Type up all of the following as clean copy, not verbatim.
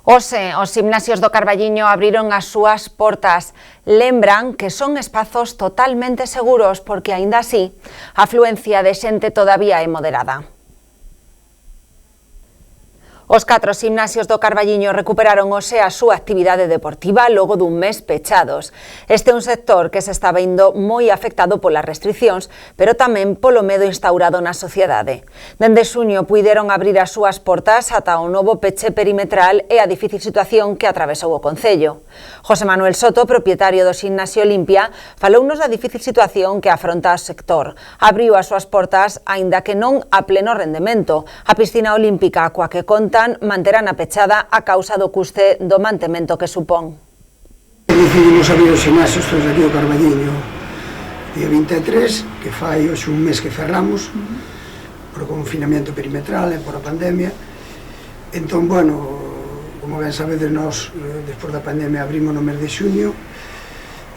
Hoxe, os gimnasios do Carballiño abriron as súas portas. Lembran que son espazos totalmente seguros porque, aínda así, a afluencia de xente todavía é moderada. Os 4 gimnasios do Carballiño recuperaron hoxe a súa actividade deportiva logo dun mes pechados. Este é un sector que se está vendo moi afectado polas restriccións, pero tamén polo medo instaurado na sociedade. Dende xuño puideron abrir as súas portas ata o novo peche perimetral e a difícil situación que atravesou o concello. José Manuel Soto, propietario do Gimnasio Olimpia, falounos da difícil situación que afronta o sector. Abriu as súas portas, aínda que non a pleno rendemento. A piscina olímpica coa que conta manterán a pechada a causa do custe do mantemento que supón. Decidimos abrir os gimnasios todos aquí do Carballiño día 23, que fai hoxe un mes que cerramos por o confinamento perimetral e por a pandemia. Entón, bueno, como ben sabedes, nós despois da pandemia abrimos no mes de xuño.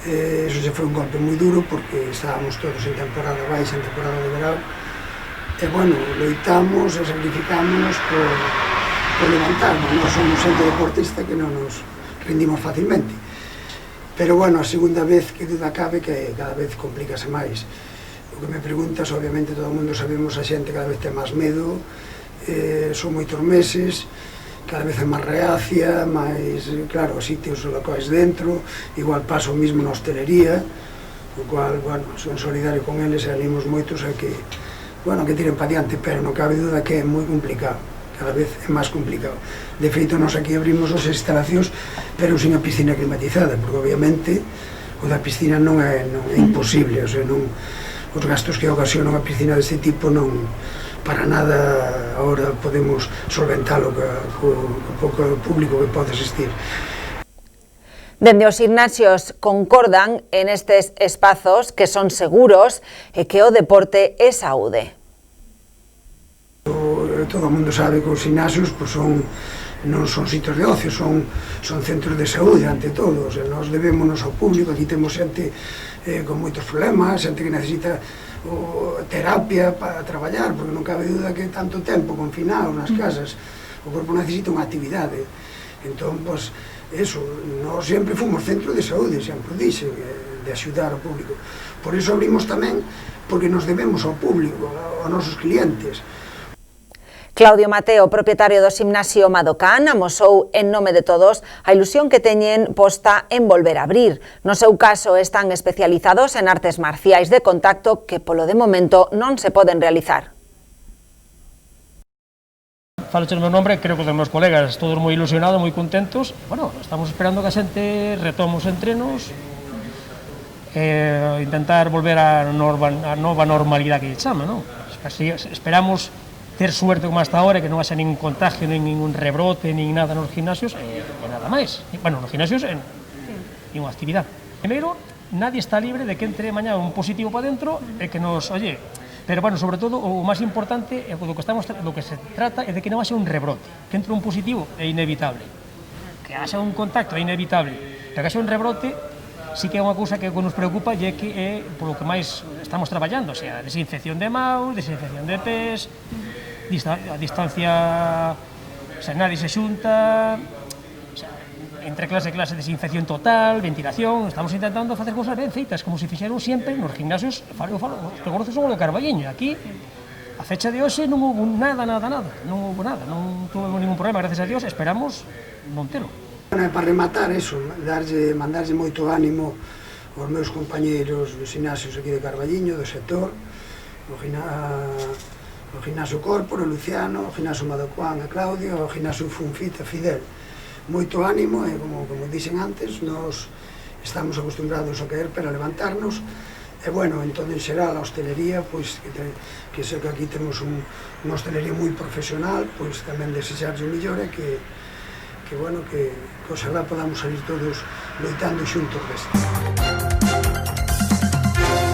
Eso se foi un golpe moi duro porque estábamos todos en temporada baixa, en temporada de verão. E, bueno, loitamos e sacrificámonos por levantarnos. Nós somos xente deportista que non nos rendimos facilmente. Pero, bueno, a segunda vez que duda cabe que cada vez complícase máis. O que me preguntas, obviamente, todo o mundo sabemos, a xente cada vez ten máis medo, son moitos meses, cada vez é máis reacia, máis, claro, os sitios locais dentro, igual pasa o mismo na hostelería, o cual, bueno, son solidario con eles e animos moitos a que, bueno, que tiren pa diante, pero non cabe duda que é moi complicado, cada vez é máis complicado. De feito, nós aquí abrimos as instalacións, pero sin a piscina climatizada, porque obviamente o da piscina non é imposible, o sea, os gastos que ocasiona unha piscina deste tipo non, para nada, agora podemos solventalo co pouco público que pode existir. Dende os gimnasios concordan en estes espazos que son seguros e que o deporte é saúde. Todo o mundo sabe que os gimnasios non son sitios de ocio, son centros de saúde ante todo. O sea, nós debémonos ao público, aquí temos xente con moitos problemas, xente que necesita terapia para traballar, porque non cabe duda que tanto tempo confinado nas casas, o corpo necesita unha actividade. Entón, pois, eso, nós sempre fomos centro de saúde, sempre o dixe, de axudar ao público. Por iso abrimos tamén, porque nos debemos ao público, aos nosos clientes. Claudio Mateo, propietario do gimnasio Madocán, amosou en nome de todos a ilusión que teñen posta en volver a abrir. No seu caso, están especializados en artes marciais de contacto que polo de momento non se poden realizar. Faloche no meu nombre, creo que dos meus colegas, todos moi ilusionados, moi contentos. Bueno, estamos esperando que a xente retome os entrenos e intentar volver a nova normalidade que lle chama, non? Esperamos ter suerte como hasta ahora, que non haxa ningún contagio, ningún rebrote, nin nada nos gimnasios, e nada máis. Bueno, nos gimnasios é unha actividade. Primeiro, nadie está libre de que entre mañá un positivo para dentro e que nos, oye, pero bueno, sobre todo, o máis importante, do que se trata é de que non haxa un rebrote. Que entre un positivo é inevitable. Que haxa un contacto é inevitable. Pero que haxa un rebrote, sí que é unha cousa que nos preocupa e que é polo que máis estamos traballando, o sea, desinfección de maus, desinfección de pés, a distancia, o sea, nadie se xunta, o sea, entre clase e clase desinfección total, ventilación, estamos intentando facer cousas ben feitas, como se fixeron sempre nos gimnasios, os que conoces son o do Carballiño, aquí, a fecha de hoxe non houve nada, non tuve ningún problema, gracias a Dios, esperamos non telo. Para rematar, eso, mandarlle moito ánimo aos meus compañeiros dos gimnasios aquí de Carballiño, do sector, o gimnasio Corporo, Luciano, o gimnasio Madocán e Claudio, o gimnasio Funfit e Fidel. Moito ánimo e, como dixen antes, nós estamos acostumbrados a caer para levantarnos e, bueno, entón, en xeral, a hostelería, pois, que sei que aquí temos unha hostelería moi profesional, pois, tamén desexarlle o millor e que bueno, que oxalá podamos salir todos loitando xuntos deste.